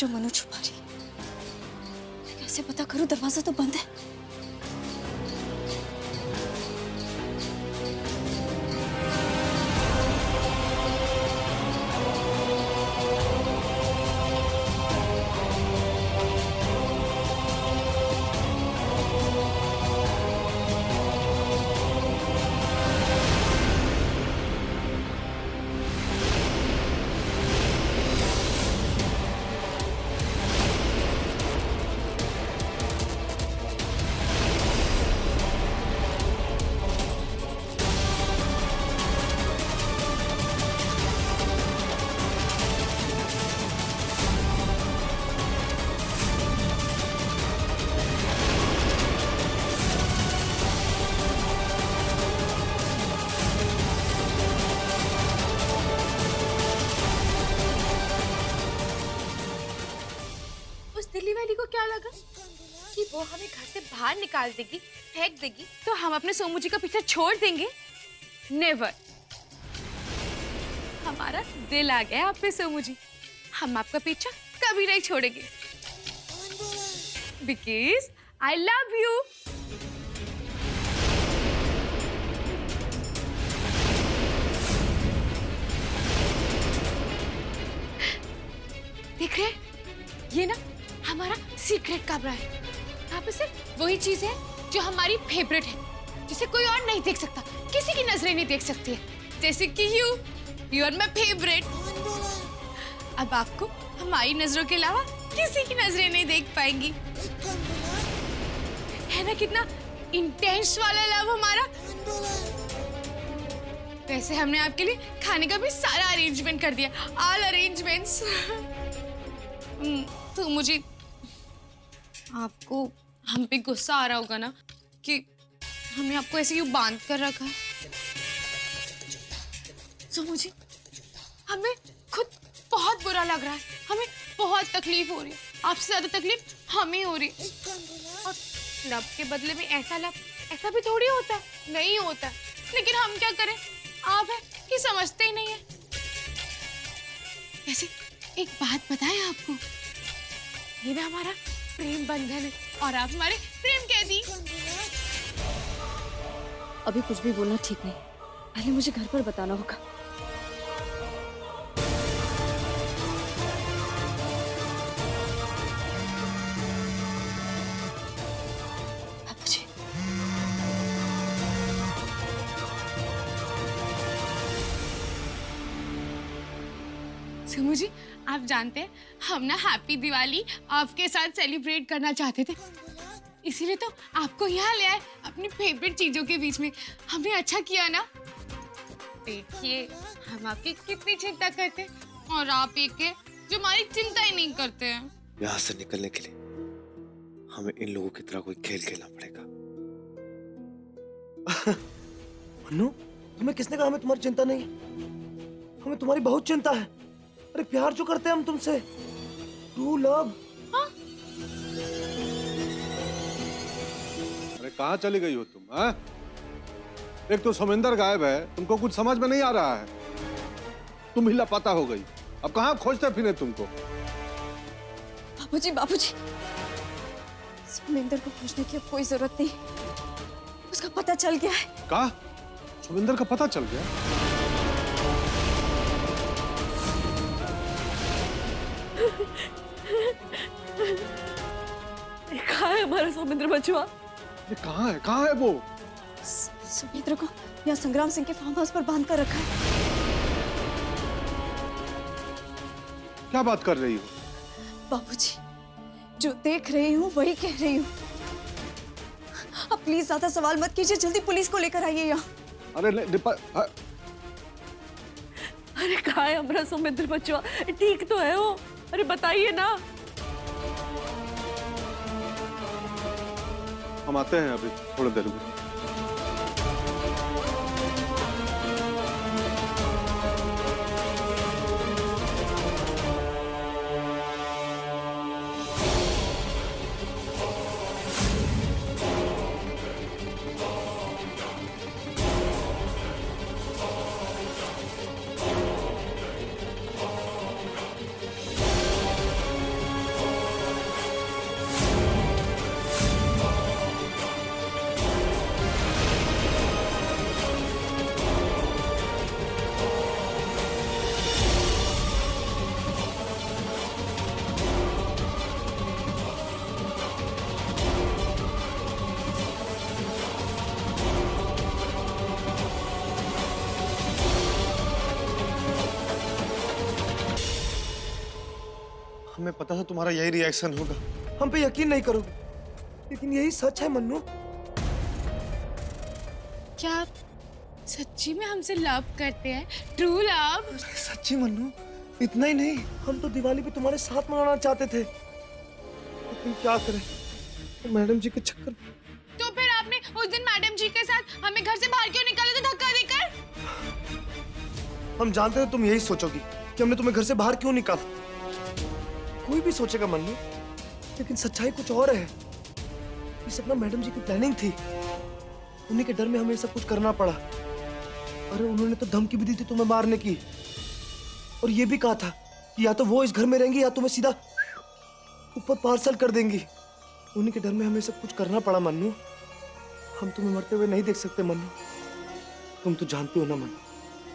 जो मनु छुपा रही है। कैसे पता करूं? दरवाजा तो बंद है। दिल्ली वाली को क्या लगा कि वो हमें घर से बाहर निकाल देगी, फेंक देगी, तो हम अपने सोमू जी का पीछा छोड़ देंगे? नेवर। हमारा दिल आ गया आप पे सोमू जी, हम आपका पीछा कभी नहीं छोड़ेंगे। Because I love you. देख रहे ये ना हमारा सीक्रेट कैमरा है। यहाँ पे सिर्फ वही चीज है जो हमारी फेवरेट है, जिसे कोई और नहीं देख सकता, किसी की नजरें नहीं देख सकती है। जैसे कि यू आर माय फेवरेट। अब आपको हमारी नजरों के अलावा किसी की नजरें नहीं देख पाएंगी। है ना कितना इंटेंस वाला लव हमारा। वैसे हमने आपके लिए खाने का भी सारा अरेंजमेंट कर दिया, ऑल अरेंजमेंट्स। तो मुझे आपको हम पे गुस्सा आ रहा होगा ना कि हमने आपको ऐसे यूं बांध कर रखा है। तो मुझे हमें खुद बहुत बुरा लग रहा है, हमें बहुत तकलीफ हो रही है। आपसे ज्यादा तकलीफ हमें हो रही है। और लव के बदले में ऐसा लव ऐसा भी थोड़ी होता है, नहीं होता। लेकिन हम क्या करें, आप है कि समझते ही नहीं है। वैसे एक बात बताएं आपको, ये ना हमारा प्रेम बंधन है और आप हमारे प्रेम कैदी। अभी कुछ भी बोलना ठीक नहीं, पहले मुझे घर पर बताना होगा। बाबूजी, समझी, आप जानते हैं हम ना हैप्पी दिवाली आपके साथ सेलिब्रेट करना चाहते थे, इसीलिए तो आपको यहाँ ले आए अपनी फेवरेट चीजों के बीच में। हमने अच्छा किया ना। देखिए हम आपकी कितनी चिंता करते हैं और आप एक है जो हमारी चिंता ही नहीं करते हैं। यहाँ से निकलने के लिए हमें इन लोगों की तरह कोई खेल खेलना पड़ेगा। मन्नू, तुम्हें किसने कहा हमें तुम्हारी चिंता नहीं? हमें तुम्हारी बहुत चिंता है। अरे प्यार जो करते हैं हम तुमसे, ट्रू लव। हाँ? अरे कहाँ चली गई हो तुम? हाँ? एक तो समिंदर गायब है, तुमको कुछ समझ में नहीं आ रहा है। तुम ही लापता हो गई, अब कहाँ खोजते फिरे तुमको? बाबूजी, बाबूजी, सुमिंदर को खोजने की अब कोई जरूरत नहीं, उसका पता चल गया है। कहा? सुमिंदर का पता चल गया? कहाँ है हमारा सुमिंदर बचुआ? ये कहाँ है? कहाँ है वो? सुमिंदर को यहाँ संग्राम सिंह के फार्म हाउस पर बांध कर रखा है। क्या बात कर रही हो? बाबूजी, जो देख रही हूँ वही कह रही हूँ। अब प्लीज ज्यादा सवाल मत कीजिए, जल्दी पुलिस को लेकर आइए यहाँ। अरे अरे कहाँ है हमारा सुमिंदर बचुआ? ठीक तो है वो? अरे बताइए ना। हम आते हैं अभी थोड़ी देर में। हमें पता था तुम्हारा यही रिएक्शन होगा। हम पे यकीन नहीं करोगे, लेकिन यही सच है मन्नू। क्या आप सच्ची में हमसे लव करते हैं? True love? सच्ची मन्नू, इतना ही नहीं, हम तो दिवाली भी तुम्हारे साथ मनाना चाहते थे, लेकिन क्या करें, तो मैडम जी के चक्कर में। तो फिर आपने उस दिन मैडम जी के साथ हमें घर से बाहर क्यों निकाले थे धक्का देकर? हम जानते थे तुम यही सोचोगी कि हमने तुम्हें घर से बाहर क्यों निकाला। कोई भी सोचेगा मन्नू, लेकिन सच्चाई कुछ और है। ये सब ना मैडम जी की प्लानिंग थी। उन्हीं के डर में हमें सब कुछ करना पड़ा। अरे उन्होंने तो धमकी भी दी थी तुम्हें मारने की, और ये भी कहा था कि या तो वो इस घर में रहेंगी या तुम्हें सीधा ऊपर पार्सल कर देंगी। उन्हीं के डर में हमें सब कुछ करना पड़ा मन्नू। हम तुम्हें मरते हुए नहीं देख सकते मन्नू। तुम तो जानती हो ना मन्नू,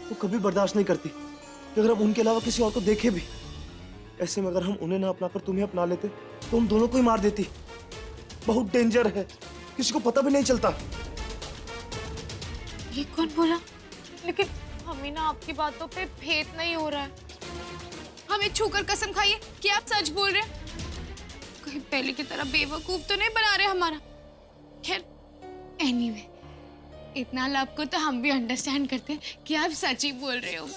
वो कभी बर्दाश्त नहीं करती कि अगर हम उनके अलावा किसी और को देखे भी। ऐसे में अगर हम उन्हें ना अपनाकर तुम्हें अपना लेते तो हम दोनों को ही मार देती। बहुत डेंजर है, किसी को पता भी नहीं चलता। ये कौन बोला? लेकिन हमें ना आपकी बातों पे भेद नहीं हो रहा है। हमें छूकर कसम खाइए कि आप सच बोल रहे हैं। कहीं पहले की तरह बेवकूफ तो नहीं बना रहे हमारा। खैर एनीवे, इतना लव को तो हम भी अंडरस्टैंड करते हैं कि आप सच ही बोल रहे हो।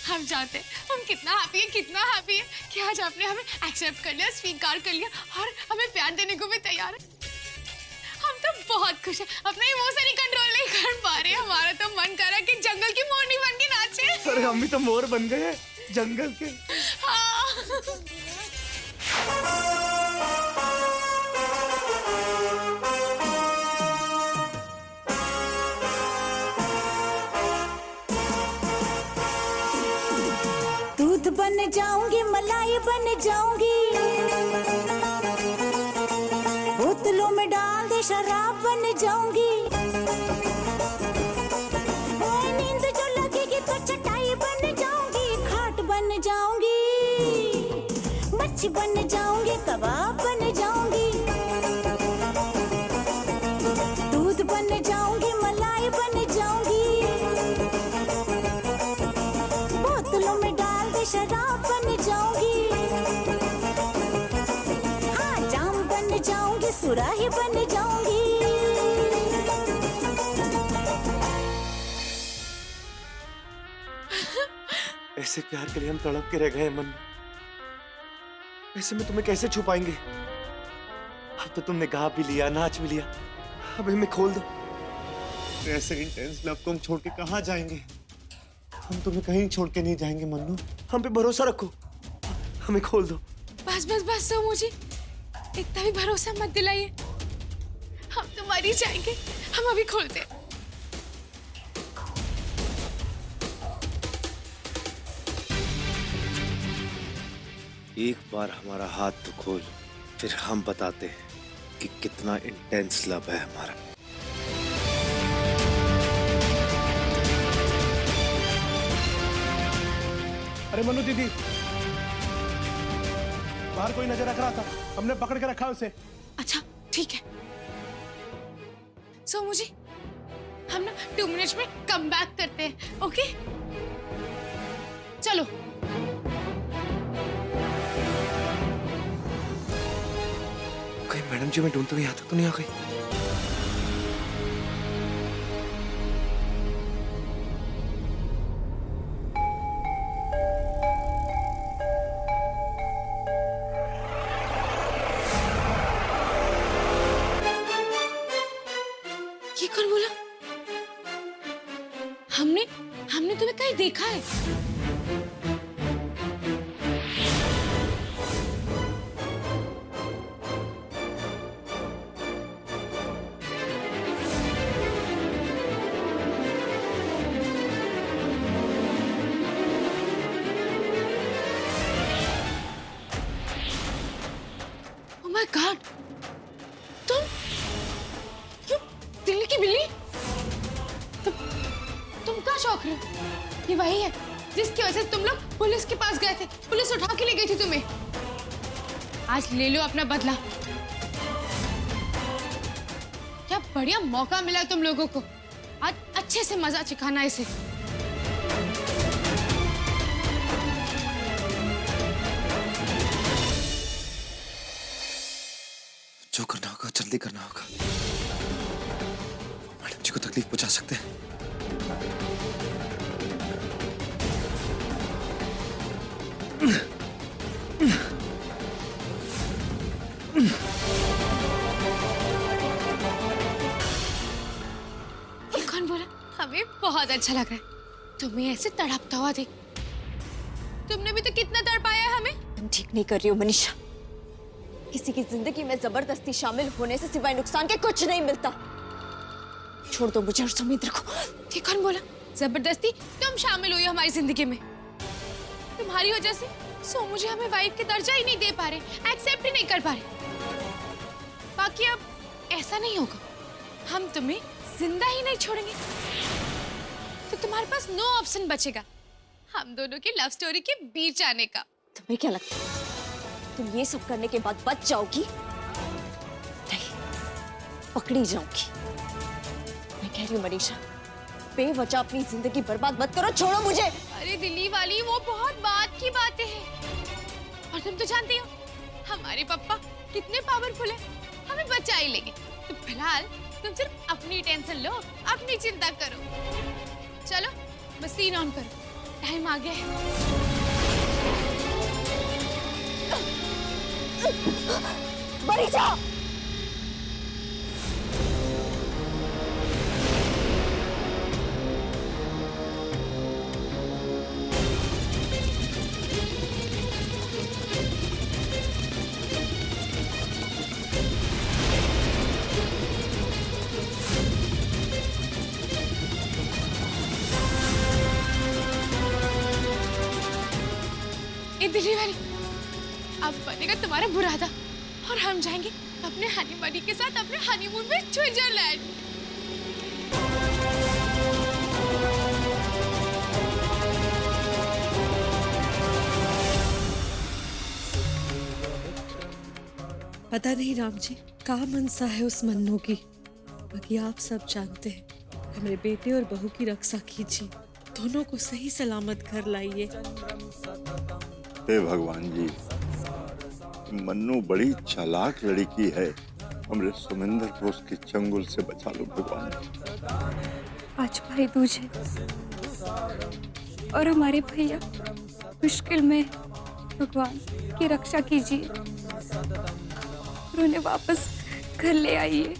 हम चाहते हैं, हम कितना हैप्पी है कि आज आपने हमें एक्सेप्ट कर लिया, स्वीकार कर लिया और हमें प्यार देने को भी तैयार है। हम तो बहुत खुश हैं, अपने इमोशन ही कंट्रोल नहीं कर पा रहे। हमारा तो मन कर रहा है कि जंगल की मोरनी बन के नाचे। अरे हम भी तो मोर बन गए हैं जंगल के। हाँ। दूध बन जाऊंगी, मलाई बन जाऊंगी, बोतलों में डाल दे शराब बन जाऊंगी। ओए नींद जो लगेगी तो चटाई बन जाऊंगी, खाट बन जाऊंगी, मच्छी बन जाऊंगी, कबाब बन जाऊंगी। दूध बन जाऊंगी, मलाई बन जाऊंगी, बोतलों में डाल दे शराब बन जाऊंगी। हाँ जाम बन जाऊंगी, सुराही बन जाऊंगी। ऐसे प्यार के लिए हम तड़प के रह गए मन्नू। ऐसे में तुम्हें कैसे छुपाएंगे। अब तो तुमने गा भी लिया, नाच भी लिया, अब हमें खोल दो। ऐसे इंटेंस लव को हम छोड़ के कहाँ जाएंगे। हम तुम्हें कहीं छोड़ के नहीं जाएंगे मन्नू। हम पे भरोसा रखो, हमें खोल दो। बस सो मुझे इतना भी भरोसा मत दिलाइए। हम तो मर ही जाएंगे। हम अभी खोलते हैं। एक बार हमारा हाथ तो खोल, फिर हम बताते हैं कि कितना इंटेंस लव है हमारा। अरे मनु दीदी, बाहर कोई नजर रख रहा था, हमने पकड़ के रखा उसे। अच्छा ठीक है। सो मुझे हम ना 2 मिनट्स में कम बैक करते हैं। ओके चलो। कहीं मैडम जी मैं ढूंढते हुए यहाँ तक तो नहीं आ गई। ये कौन बोला? हमने तुम्हें कहीं देखा है। Oh my God! तुम दिल्ली की बिल्ली? तुम क्या शौक रहे हो? ये वही है जिसकी वजह से तुम लोग पुलिस के पास गए थे। पुलिस उठा के ले गई थी तुम्हें। आज ले लो अपना बदला। क्या बढ़िया मौका मिला तुम लोगों को। आज अच्छे से मजा चखाना इसे। जो करना होगा जल्दी करना होगा। मैडम जी को तकलीफ पहुंचा सकते हैं। ये कौन बोला? हमें बहुत अच्छा लग रहा है तुम्हें ऐसे तड़पता हुआ देख। तुमने भी तो कितना तड़पाया है हमें। तुम ठीक नहीं कर रही हो मनीषा। किसी की जिंदगी में जबरदस्ती शामिल होने से सिवाय नुकसान के कुछ नहीं मिलता। छोड़ दो मुझे और सुमित्र को। ये कौन बोला? जबरदस्ती तुम शामिल हुई हो हमारी जिंदगी में। तुम्हारी वजह से सोमू जी हमें वाइफ के दर्जा ही नहीं दे पा रहे, एक्सेप्ट ही नहीं कर पा रहे। बाकी अब ऐसा नहीं होगा, हम तुम्हें जिंदा ही नहीं छोड़ेंगे। तो तुम्हारे पास नो ऑप्शन बचेगा हम दोनों की लव स्टोरी के बीच आने का। तुम्हें क्या लगता है तुम ये सब करने के बाद बच जाओगी? नहीं, पकड़ी जाओगी। मैं कह रही हूँ मनीषा, बेवजह अपनी जिंदगी बर्बाद मत करो। छोड़ो मुझे। अरे दिल्ली वाली, वो बहुत बात की बातें हैं। और तुम तो जानती हो हमारे पापा कितने पावरफुल है, हमें बचा ही लेंगे। तो फिलहाल तुम सिर्फ अपनी टेंशन लो, अपनी चिंता करो। चलो मशीन ऑन करो, टाइम आ गया है। मनीषा! ये दिल्ली वाली, अब बनेगा तुम्हारा बुरादा और हम जाएंगे अपने हनी बनी के साथ अपने हनीमून में स्विट्जरलैंड। पता नहीं राम जी कहाँ मनसा है उस मन्नू की। बाकी आप सब जानते हैं, हमारे बेटे और बहू की रक्षा कीजिए, दोनों को सही सलामत घर लाइए। हे भगवान जी, मन्नू बड़ी चालाक लड़की है, हमरे सुमिंदर को उसके चंगुल से बचा लो भगवान। आज भाई दूज है और हमारे भैया मुश्किल में, भगवान की रक्षा कीजिए और उन्हें वापस घर ले आइए।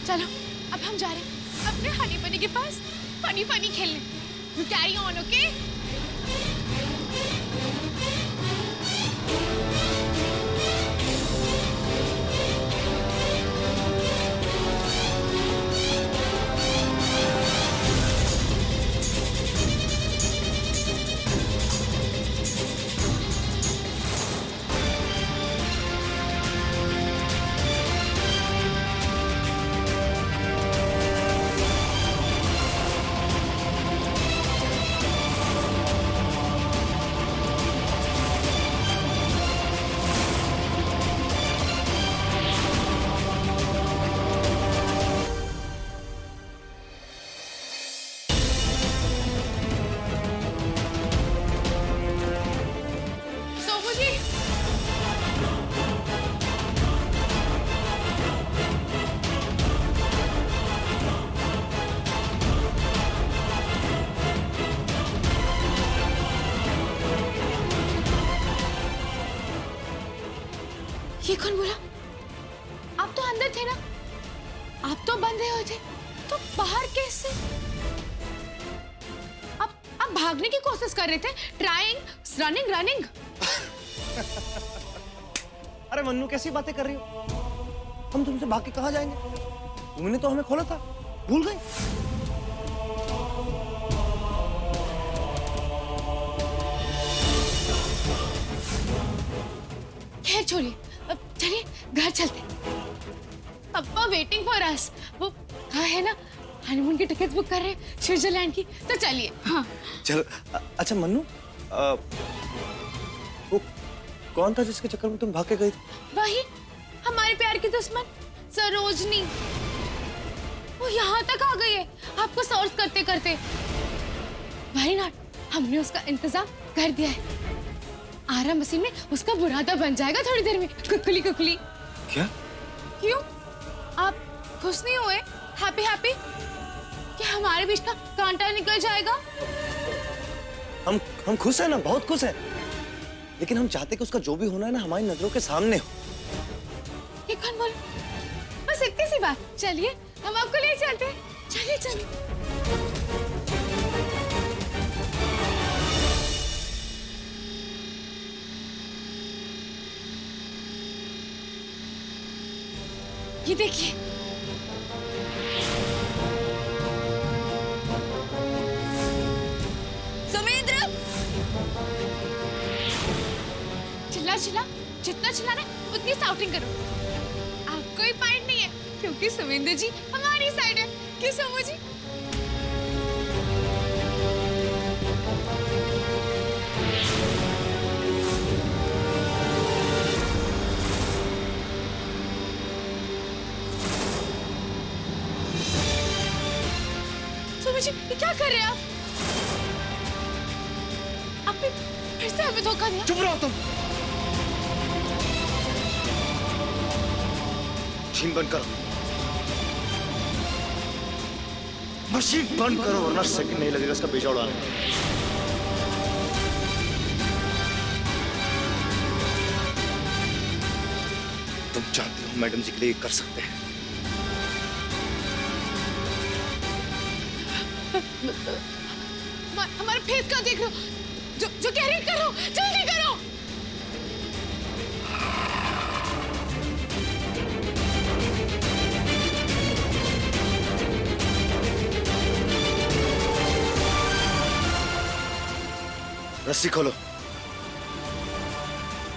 चलो अब हम जा रहे हैं अपने हनी बनी के पास फनी फनी खेलने। You carry on, okay? ये कौन बोला? आप तो अंदर थे ना, आप तो बंधे हुए थे, तो बाहर कैसे? अब आप भागने की कोशिश कर रहे थे, ट्राइंग, रनिंग रनिंग। अरे मन्नू कैसी बातें कर रही हो? हम तुमसे भाग के कहाँ जाएंगे? तुमने तो हमें खोला था, भूल गई? खैर छोड़िए, अब चलिए घर चलते। पापा वेटिंग फॉर अस। वो कहा है ना, हनीमून की टिकट्स बुक कर रहे हैं स्विट्जरलैंड की, तो चलिए। हाँ चलो। अच्छा मन्नू, वो कौन था जिसके चक्कर में तुम भाग के गई थी? वही हमारे प्यार की दुश्मन सरोजनी। वो यहाँ तक आ गई है आपको सर्च करते करते। Why not? हमने उसका इंतजाम कर दिया है। आरा मसीह में उसका बुरादा बन जाएगा थोड़ी देर में। कुकली कुकली। क्या? क्यों? आप खुश नहीं हुए? हैप्पी हैप्पी कि हमारे बीच का कांटा निकल जाएगा? हम खुश हैं ना, बहुत खुश हैं। लेकिन हम चाहते कि उसका जो भी होना है ना हमारी नजरों के सामने हो। ये कौन बोल? बस इतनी सी बात। चलिए हम आपको ले चलते हैं। चलिए चलिए। ये देखिए, सुमिंद्र! चिल्ला चिल्ला, जितना चिल्लाना है उतनी साउटिंग करो। आपको ही पॉइंट नहीं है क्योंकि सुमिंदर जी हमारी साइड है। क्यों सोमू जी? सोमू जी ये क्या कर रहे हैं आप? आपने फिर से हमें धोखा दिया। चुप रहो तुम। मशीन बंद करो, मशीन बंद करो, वरना सेकंड नहीं लगेगा इसका बेजा उड़ाने में। तुम चाहते हो मैडम जी के लिए कर सकते हैं। हमारे फेस का देख लो, जो कह रही करो, जल्दी करो। रस्सी खोलो,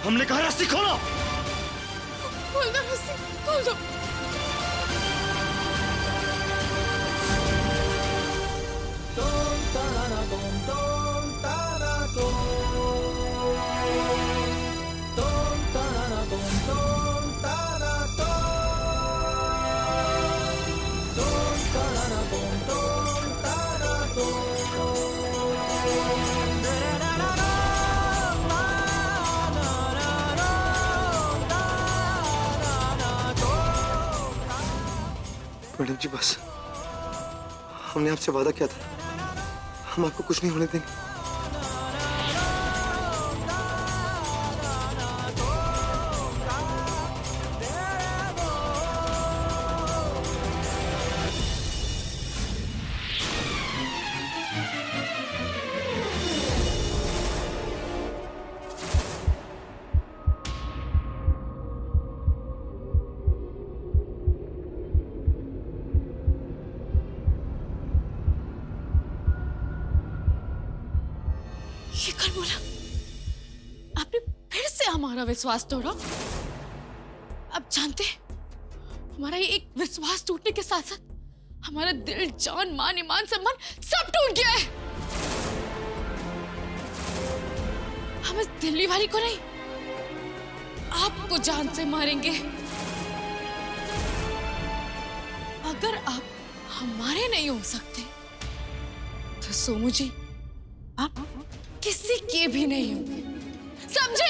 हमने कहा रस्सी खोलो। खोल दो रस्सी, खोल दो। मैडम जी बस, हमने आपसे वादा किया था, हम आपको कुछ नहीं होने देंगे। ये कौन बोला? आपने फिर से हमारा विश्वास तोड़ा। अब जानते हैं, हमारा ये एक विश्वास टूटने के साथ साथ हमारा दिल, जान, मान, ईमान, सम्मान सब टूट गया है। हम इस दिल्ली वाली को नहीं, आपको जान से मारेंगे। अगर आप हमारे नहीं हो सकते तो सोमू जी आप किसी के भी नहीं होंगे, समझे?